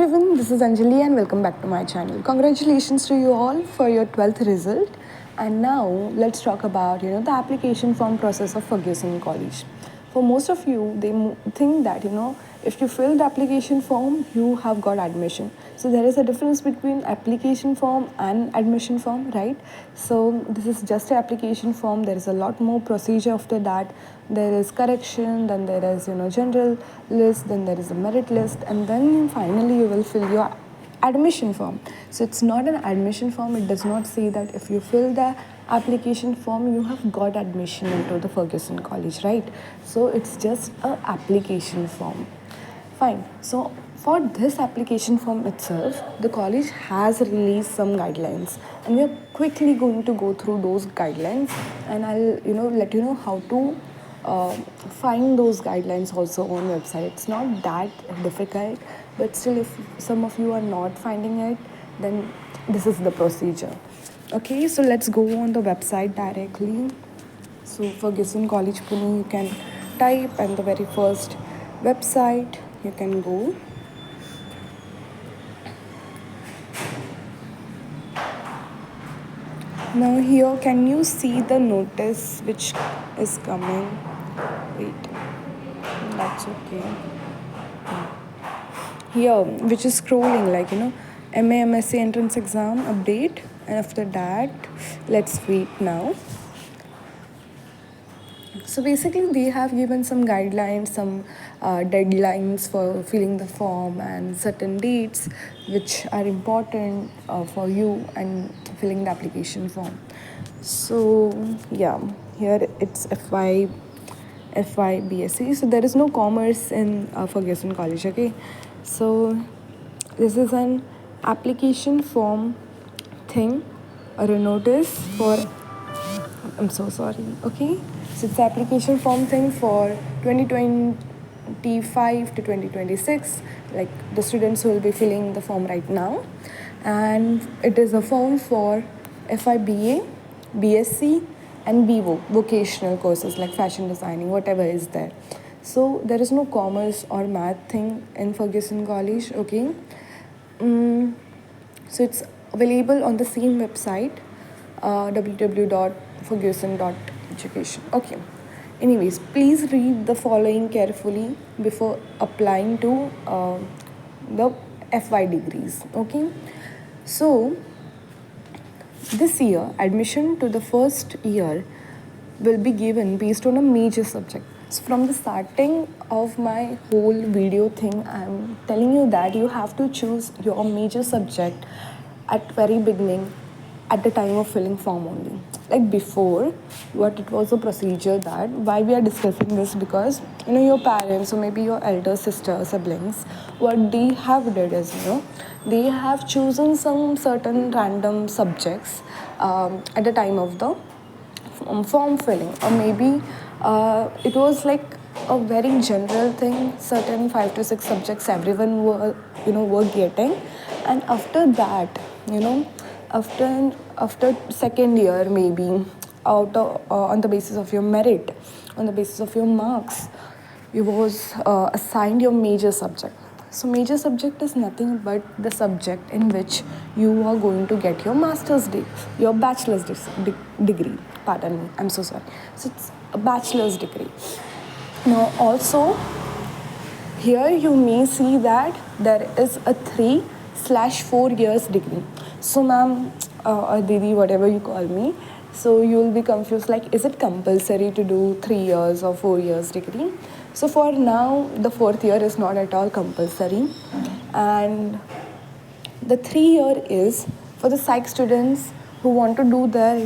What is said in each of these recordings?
everyone, this is Anjali and welcome back to my channel. Congratulations to you all for your 12th result. And now let's talk about the application form process of Ferguson College. For most of you, they think that if you fill the application form, you have got admission. So there is a difference between application form and admission form, right? So this is just an application form. There is a lot more procedure after that. There is correction, then there is general list, then there is a merit list, and then finally you will fill your admission form. So it's not an admission form. It does not say that if you fill the application form you have got admission into the Ferguson College, right? So it's just a application form. Fine. So for this application form itself, the college has released some guidelines, and we are quickly going to go through those guidelines, and I'll let you know how to find those guidelines also on website. It's not that difficult, but still if some of you are not finding it, then this is the procedure. Okay, so let's go on the website directly. So Ferguson College Pune, you can type, and the very first website you can go. Now here, can you see the notice which is coming? Wait, that's okay. Here, which is scrolling like MA MSc entrance exam update, and after that, let's wait now. So basically, they have given some guidelines, some deadlines for filling the form, and certain dates which are important for you and filling the application form. So yeah, here it's FY BSc. So there is no commerce in Ferguson College. Okay, so this is an application form thing or a notice for. I'm so sorry. Okay, so it's the application form thing for 2025 to 2026, like the students who will be filling the form right now. And it is a form for FIBA, BSc, and BVO, vocational courses like fashion designing, whatever is there. So there is no commerce or math thing in Ferguson College, okay? So it's available on the same website, www.ferguson.education. Okay. Anyways, please read the following carefully before applying to the FY degrees. Okay. So this year, admission to the first year will be given based on a major subject. So from the starting of my whole video thing, I'm telling you that you have to choose your major subject at very beginning, at the time of filling form only. Like before, what it was a procedure that why we are discussing this, because your parents or maybe your elder sister, siblings, what they have did is they have chosen some certain random subjects at the time of the form filling, or maybe it was like a very general thing. Certain 5 to 6 subjects everyone were getting, and after that after second year, maybe on the basis of your merit, on the basis of your marks, you was assigned your major subject. So major subject is nothing but the subject in which you are going to get your master's degree, your bachelor's degree. Pardon me, I'm so sorry. So it's a bachelor's degree. Now also, here you may see that there is a 3/4 years degree. So ma'am, or Didi, whatever you call me, so you will be confused like, is it compulsory to do 3 years or 4 years degree? So for now, the 4th year is not at all compulsory, and the 3 year is for the psych students who want to do their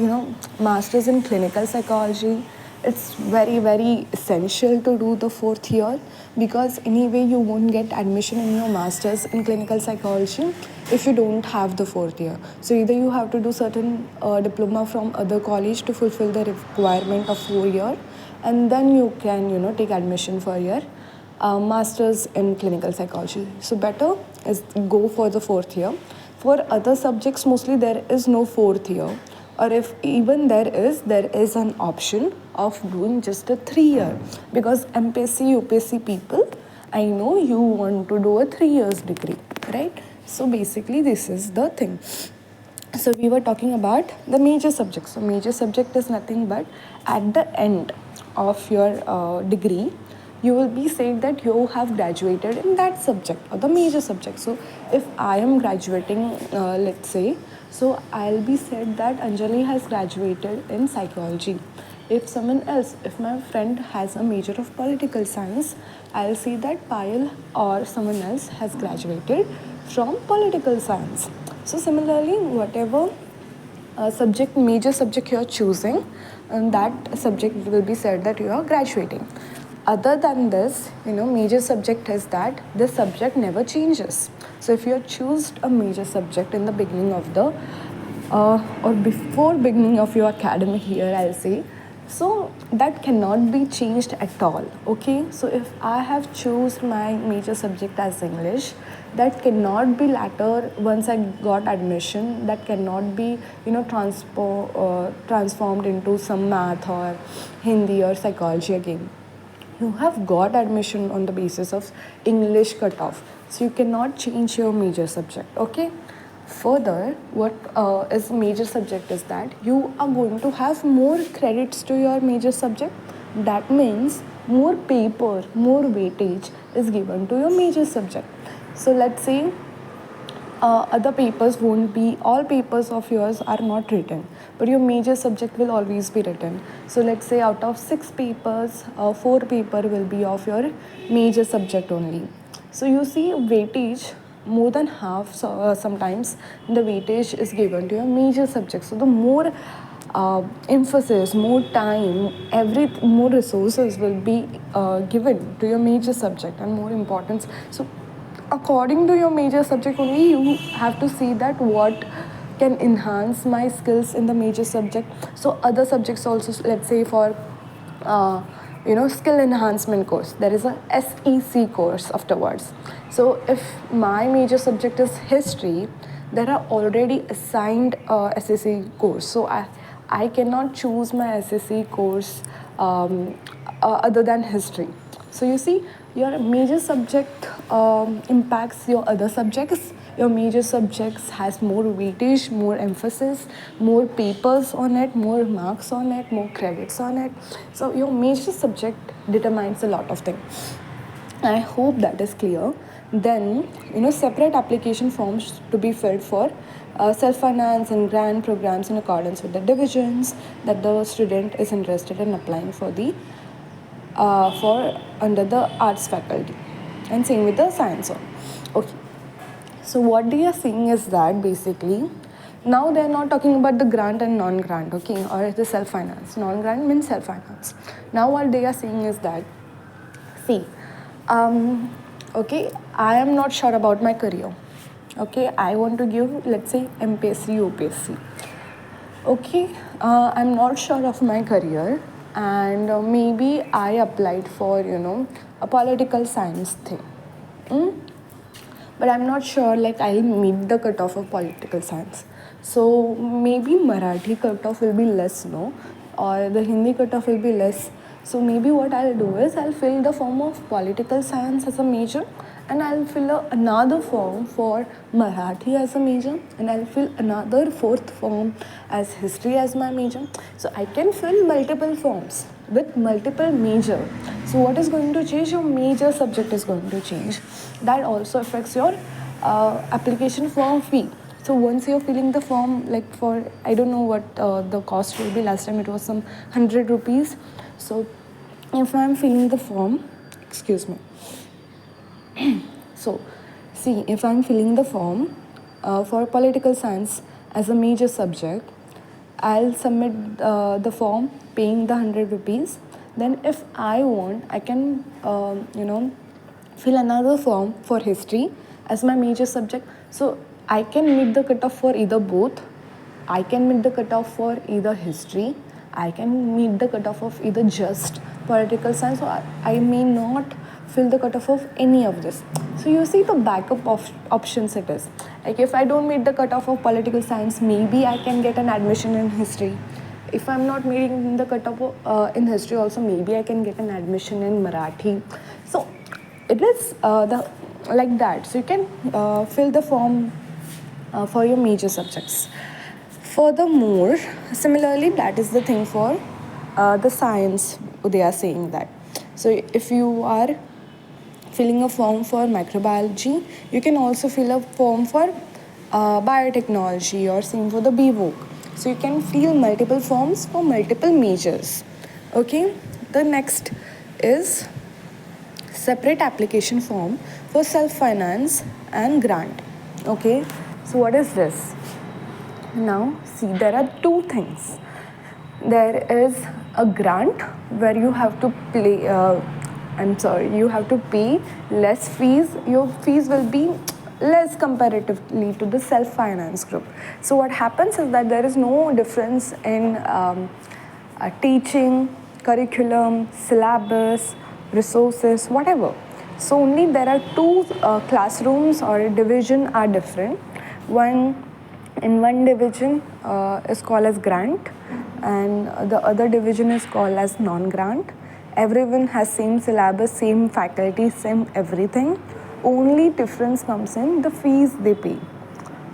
masters in clinical psychology. It's very, very essential to do the 4th year, because anyway you won't get admission in your masters in clinical psychology if you don't have the 4th year. So either you have to do certain diploma from other college to fulfill the requirement of 4 year, and then you can take admission for your masters in clinical psychology. So better is go for the 4th year. For other subjects, mostly there is no 4th year, or if even there is an option of doing just a 3 year, because MPSC UPSC people, I know you want to do a 3 years degree, right? So basically this is the thing. So we were talking about the major subject. So major subject is nothing but at the end of your degree, you will be said that you have graduated in that subject or the major subject. So if I am graduating, let's say, so I'll be said that Anjali has graduated in psychology. If someone else, if my friend has a major of political science, I'll see that Payal or someone else has graduated from political science. So similarly, whatever subject, major subject you're choosing, and that subject will be said that you are graduating. Other than this, major subject is that this subject never changes. So if you choose a major subject in the beginning of the or before beginning of your academic year, I'll say, so that cannot be changed at all. Okay, so if I have choose my major subject as English, that cannot be later once I got admission, that cannot be transformed into some math or Hindi or psychology again. You have got admission on the basis of English cutoff, so you cannot change your major subject. Okay. Further, what is major subject is that you are going to have more credits to your major subject. That means more paper, more weightage is given to your major subject. So let's say other papers won't be, all papers of yours are not written, but your major subject will always be written. So let's say out of 6 papers, 4 paper will be of your major subject only. So you see weightage, more than half, so sometimes the weightage is given to your major subject. So the more emphasis, more time, more resources will be given to your major subject and more importance. So according to your major subject only, you have to see that what can enhance my skills in the major subject. So other subjects also, let's say for skill enhancement course, there is a SEC course afterwards. So if my major subject is history, there are already assigned SSC course. So I cannot choose my SSC course other than history. So you see, your major subject impacts your other subjects. Your major subjects has more weightage, more emphasis, more papers on it, more marks on it, more credits on it. So your major subject determines a lot of things. I hope that is clear. Then, separate application forms to be filled for self-finance and grant programs in accordance with the divisions that the student is interested in applying for under the arts faculty, and same with the science one. Okay. So what they are saying is that basically, now they are not talking about the grant and non-grant, okay, or the self-finance. Non-grant means self-finance. Now what they are saying is that, see, okay, I am not sure about my career. Okay, I want to give, let's say, MPSC, UPSC. Okay, I'm not sure of my career, and maybe I applied for, a political science thing. But I'm not sure, like, I'll meet the cutoff of political science. So maybe Marathi cutoff will be less, no? Or the Hindi cutoff will be less. So maybe what I'll do is I'll fill the form of political science as a major, and I'll fill another form for Marathi as a major, and I'll fill another fourth form as history as my major. So I can fill multiple forms with multiple major. So what is going to change? Your major subject is going to change. That also affects your application form fee. So once you're filling the form, like for, I don't know what the cost will be. Last time it was some 100 rupees. So if I'm filling the form, excuse me. So see, if I'm filling the form for political science as a major subject, I'll submit the form paying the 100 rupees. Then if I want, I can, fill another form for history as my major subject. So I can meet the cutoff for either both. I can meet the cutoff for either history. I can meet the cutoff of either just political science, or I may not fill the cutoff of any of this. So you see the backup of options it is. Like if I don't meet the cutoff of political science, maybe I can get an admission in history. If I'm not meeting the cutoff in history also, maybe I can get an admission in Marathi. So it is the like that. So you can fill the form for your major subjects. Furthermore, similarly, that is the thing for the science. They are saying that. So if you are filling a form for microbiology, you can also fill a form for biotechnology, or same for the BVOC. So you can fill multiple forms for multiple majors. Okay, the next is separate application form for self-finance and grant. Okay, so what is this? Now, see, there are two things. There is a grant where you have to you have to pay less fees. Your fees will be less comparatively to the self-finance group. So what happens is that there is no difference in teaching, curriculum, syllabus, resources, whatever. So only there are two classrooms or division are different. One division is called as grant, and the other division is called as non-grant. Everyone has same syllabus, same faculty, same everything. Only difference comes in the fees they pay.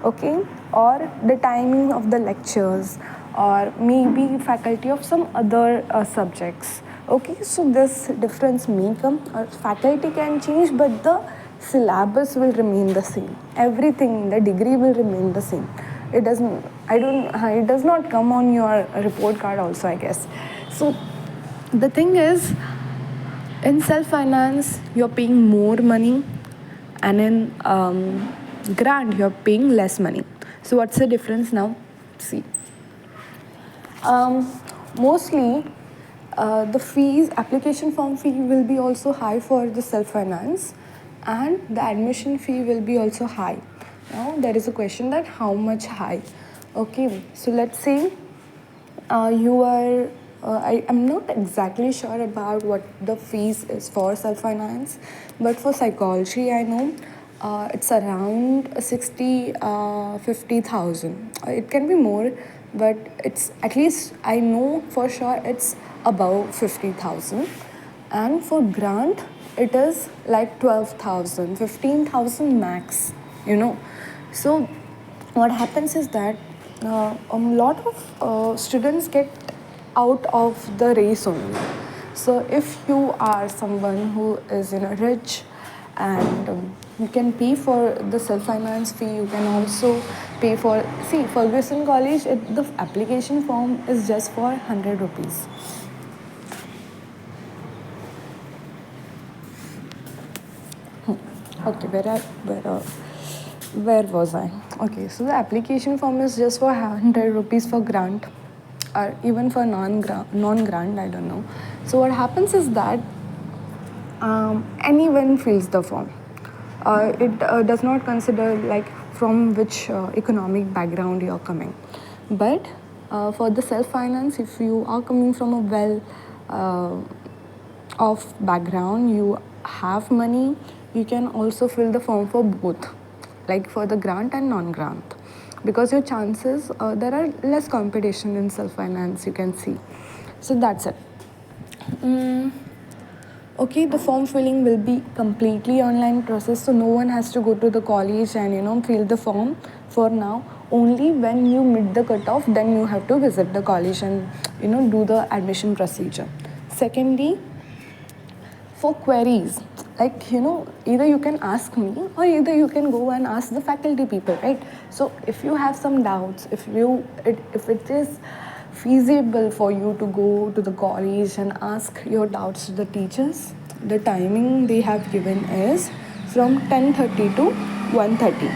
Okay, or the timing of the lectures, or maybe faculty of some other subjects. Okay, so this difference may come, or faculty can change, but the syllabus will remain the same. Everything, the degree will remain the same. It doesn't, I don't, it does not come on your report card also, I guess. So the thing is, in self-finance, you're paying more money, and in grant, you're paying less money. So what's the difference now? See, mostly the fees, application form fee will be also high for the self-finance, and the admission fee will be also high. Now there is a question that how much high? Okay, so let's say you are I am not exactly sure about what the fees is for self-finance, but for psychology I know it's around 50,000. It can be more, but it's at least I know for sure it's above 50,000. And for grant it is like 12,000, 15,000 max, you know. So what happens is that a lot of students get out of the race only. So if you are someone who is rich, and you can pay for the self-finance fee, you can also pay for, see, Ferguson College, the application form is just for 100 rupees. Okay, where was I? Okay, so the application form is just for 100 rupees for grant, or even for non-grant, I don't know. So what happens is that anyone fills the form. It does not consider like from which economic background you are coming. But for the self-finance, if you are coming from a well of background, you have money, you can also fill the form for both, like for the grant and non-grant, because your chances, there are less competition in self-finance, you can see. So that's it. Okay, the form filling will be completely online process, so no one has to go to the college and fill the form for now. Only when you meet the cutoff, then you have to visit the college and do the admission procedure. Secondly, for queries, like either you can ask me, or either you can go and ask the faculty people, right? So if you have some doubts, if it is feasible for you to go to the college and ask your doubts to the teachers, the timing they have given is from 10:30 to 1:30.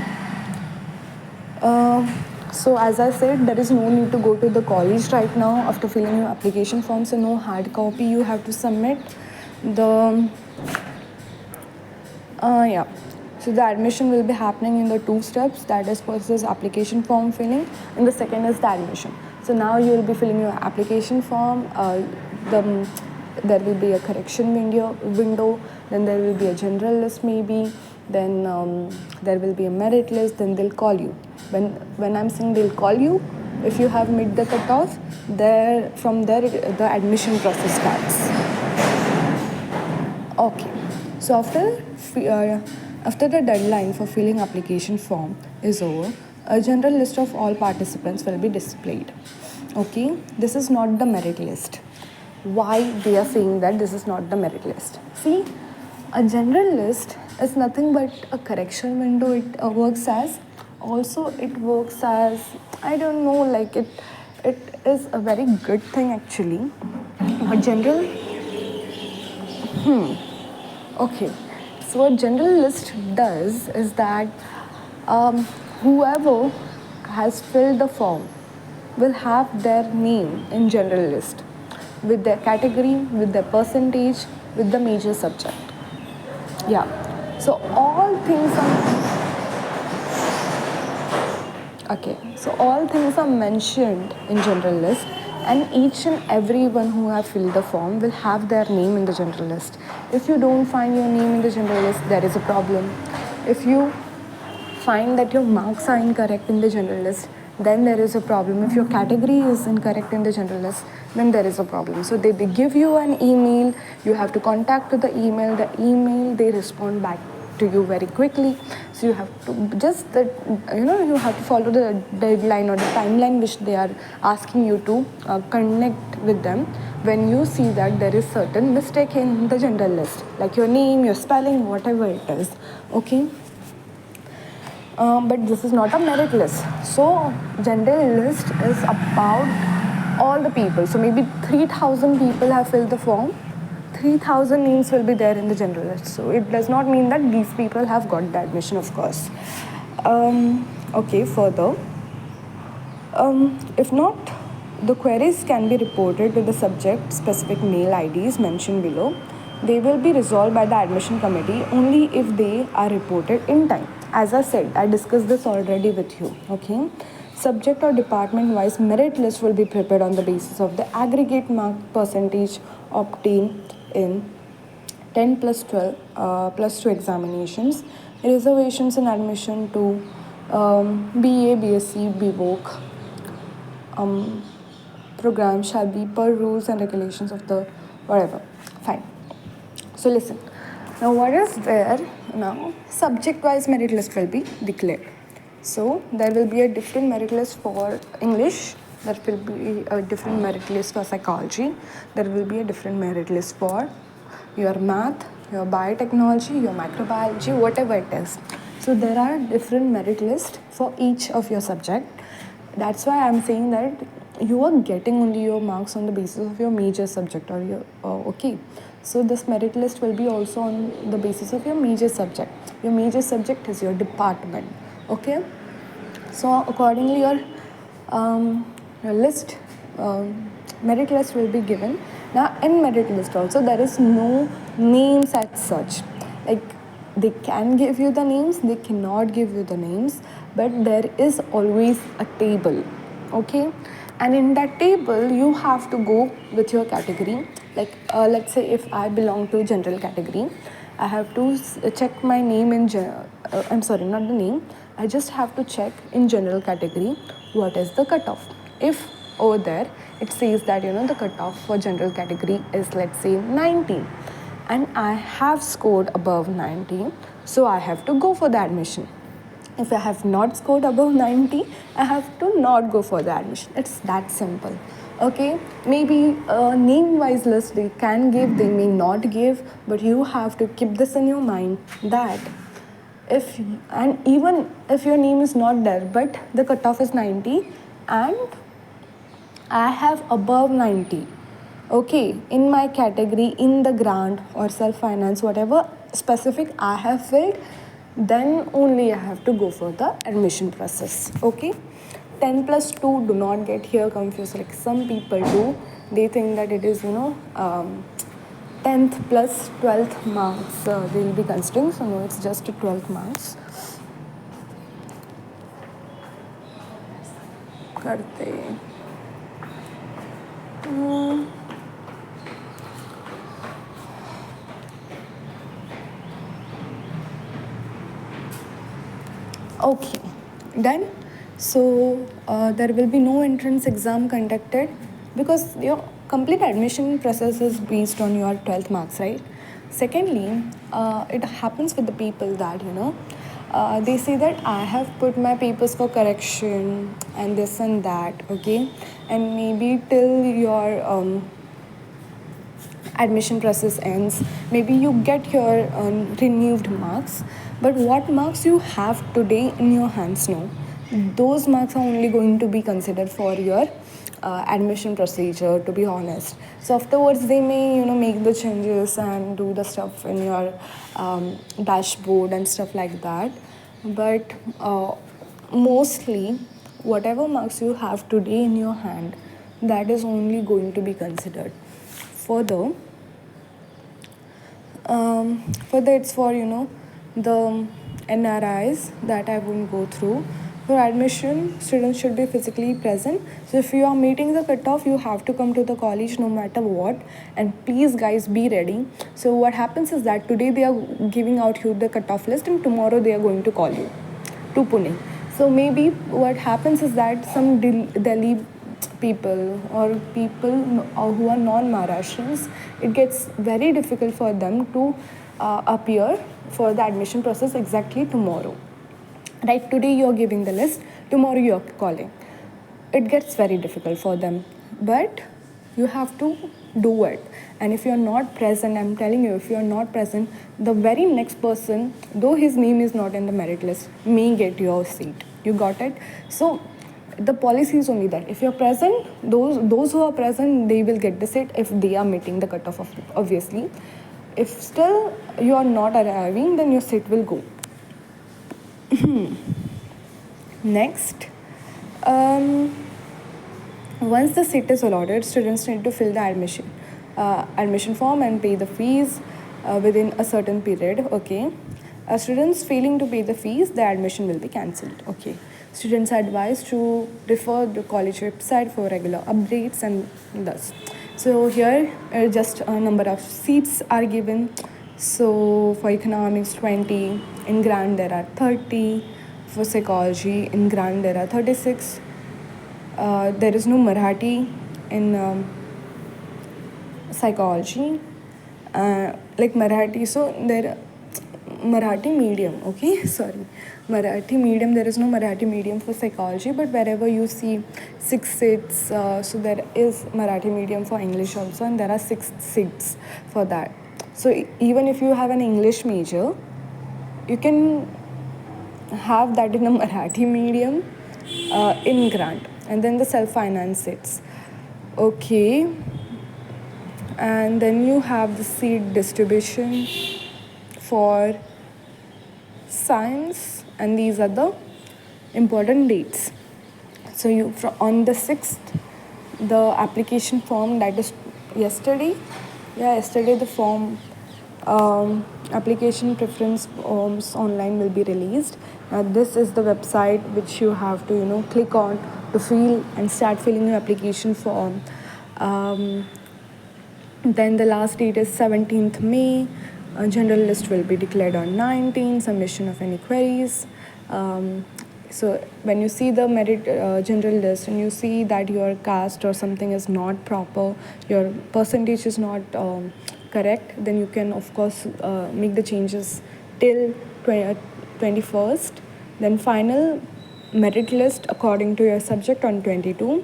So as I said, there is no need to go to the college right now after filling your application form, so no hard copy you have to submit. Yeah. So the admission will be happening in the two steps. That is, first is application form filling, and the second is the admission. So now you will be filling your application form. There will be a correction window. Then there will be a general list maybe. Then there will be a merit list. Then they'll call you. When I'm saying they'll call you, if you have met the cutoff, from there the admission process starts. Okay. So after After the deadline for filling application form is over, a general list of all participants will be displayed. Okay, this is not the merit list. Why they are saying that this is not the merit list? See, a general list is nothing but a correction window. It works as, also it works as, I don't know, like it is a very good thing actually. A general, okay, so a general list does is that whoever has filled the form will have their name in general list with their category, with their percentage, with the major subject. Yeah. So all things are okay. So all things are mentioned in general list, and each and everyone who have filled the form will have their name in the general list. If you don't find your name in the general list, there is a problem. If you find that your marks are incorrect in the general list, then there is a problem. If your category is incorrect in the general list, then there is a problem. So they give you an email, you have to contact to the email they respond back to you very quickly. So you have to just that, you have to follow the deadline or the timeline which they are asking you to connect with them when you see that there is certain mistake in the general list, like your name, your spelling, whatever it is. Okay. But this is not a merit list. So general list is about all the people. So maybe 3,000 people have filled the form. 3,000 names will be there in the general list. So it does not mean that these people have got the admission, of course. Okay, further. If not, the queries can be reported to the subject specific mail IDs mentioned below. They will be resolved by the admission committee only if they are reported in time. As I said, I discussed this already with you. Okay. Subject or department wise merit list will be prepared on the basis of the aggregate mark percentage obtained in 10 plus 12 plus 2 examinations. Reservations in admission to BA, BSc, BVoc program shall be per rules and regulations of the whatever. Fine. So listen. Now what is there now? Subject-wise merit list will be declared. So there will be a different merit list for English. There will be a different merit list for psychology. There will be a different merit list for your math, your biotechnology, your microbiology, whatever it is. So there are different merit lists for each of your subject. That's why I'm saying that you are getting only your marks on the basis of your major subject or your okay. So this merit list will be also on the basis of your major subject. Your major subject is your department. Okay. So accordingly, your list, merit list will be given. Now in merit list also there is no names as such. Like they can give you the names, they cannot give you the names, but there is always a table. Okay. And in that table you have to go with your category. Like let's say if I belong to general category, I have to check my name in I'm sorry, not the name. I just have to check in general category what is the cutoff. If over there it says that the cutoff for general category is, let's say, 90, and I have scored above 90, so I have to go for the admission. If I have not scored above 90, I have to not go for the admission. It's that simple. Okay, maybe a name wise list they can give, they may not give, but you have to keep this in your mind that if, and even if your name is not there but the cutoff is 90 and I have above 90, okay, in my category, in the grant or self-finance, whatever specific I have filled, then only I have to go for the admission process. Okay. 10 plus 2, do not get here confused like some people do. They think that it is 10th plus 12th marks they will be considering. So no, it's just 12th marks. करते Okay, done. So there will be no entrance exam conducted because your complete admission process is based on your 12th marks, right? Secondly, it happens with the people that, they say that I have put my papers for correction and this and that, okay? And maybe till your admission process ends, maybe you get your renewed marks, but what marks you have today in your hands now, those marks are only going to be considered for your admission procedure, to be honest. So afterwards they may make the changes and do the stuff in your dashboard and stuff like that, but mostly whatever marks you have today in your hand, that is only going to be considered. Further, further it's for the NRIs that I won't go through. For admission, students should be physically present. So if you are meeting the cutoff, you have to come to the college no matter what. And please, guys, be ready. So what happens is that today they are giving out you the cutoff list, and tomorrow they are going to call you to Pune. So maybe what happens is that some Delhi people or people who are non-Maharashtrians, it gets very difficult for them to appear for the admission process exactly tomorrow. Right, today you're giving the list, tomorrow you're calling. It gets very difficult for them, but you have to do it. And if you're not present, I'm telling you, if you're not present, the very next person, though his name is not in the merit list, may get your seat. You got it? So the policy is only that if you're present, those who are present, they will get the seat if they are meeting the cutoff, obviously. If still you are not arriving, then your seat will go. Next, once the seat is allotted, students need to fill the admission form and pay the fees within a certain period. Okay, students failing to pay the fees, the admission will be cancelled. Okay, students are advised to refer the college website for regular updates and thus. So here, just a number of seats are given. So for economics 20, in Grand there are 30, for psychology in Grand there are 36. There is no Marathi in psychology, like Marathi, so there Marathi medium, okay, sorry, Marathi medium, there is no Marathi medium for psychology, but wherever you see 6 seats, so there is Marathi medium for English also, and there are 6 seats for that. So even if you have an English major, you can have that in a Marathi medium in grant, and then the self-finance seats. Okay, and then you have the seat distribution for science, and these are the important dates. So you on the 6th, the application form, that is yesterday, yesterday the form application preference forms online will be released. This is the website which you have to click on to fill and start filling your application form. Then the last date is 17th May. General list will be declared on 19th. Submission of any queries. So when you see the merit general list and you see that your caste or something is not proper, your percentage is not correct, then you can of course make the changes till 21st. Then final merit list according to your subject on 22.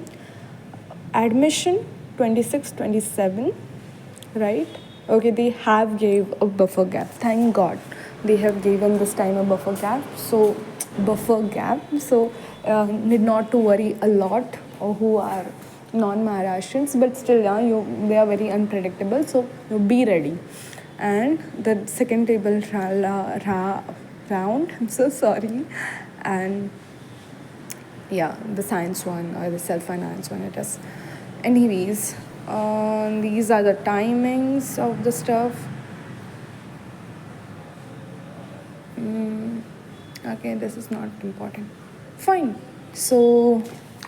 Admission 26, 27, right? Okay, they have gave a buffer gap. Thank God they have given this time a buffer gap. So need not to worry a lot who are non-Maharashtrians, but still they are very unpredictable, so be ready. And the second table round, I'm so sorry, and yeah, the science one or the self-finance one it is. Anyways, these are the timings of the stuff. Okay, this is not important. Fine. So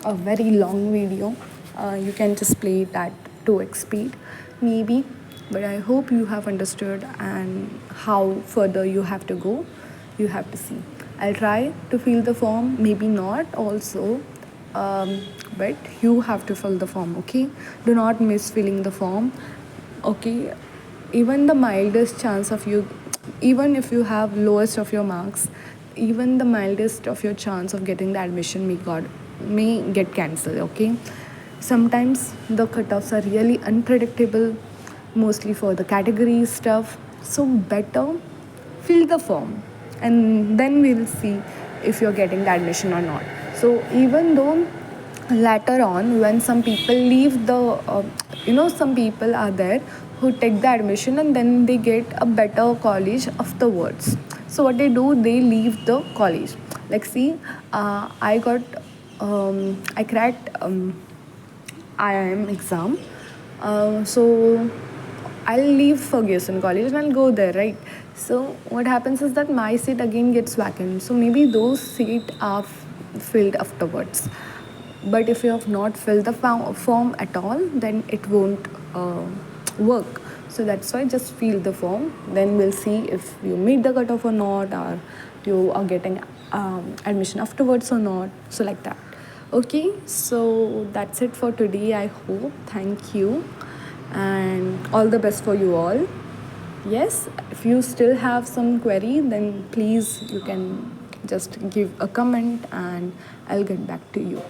a very long video. You can just play it at 2x speed, maybe. But I hope you have understood and how further you have to go. You have to see. I'll try to fill the form, maybe not also. But you have to fill the form, okay? Do not miss filling the form, okay? even the mildest chance of you, even if you have lowest of your marks, even the mildest of your chance of getting the admission may get cancelled. Okay, sometimes the cutoffs are really unpredictable, mostly for the category stuff. So better fill the form, and then we'll see if you're getting the admission or not. So even though later on, when some people leave the some people are there who take the admission and then they get a better college afterwards. So what they do, they leave the college. Like, see, I cracked IIM exam. So I'll leave Ferguson College and I'll go there, right? So what happens is that my seat again gets vacant. So maybe those seats are filled afterwards. But if you have not filled the form at all, then it won't work. So that's why just fill the form. Then we'll see if you meet the cutoff or not, or you are getting admission afterwards or not. So like that. Okay, so that's it for today. I hope. Thank you, and all the best for you all. Yes, if you still have some query, then please you can just give a comment and I'll get back to you.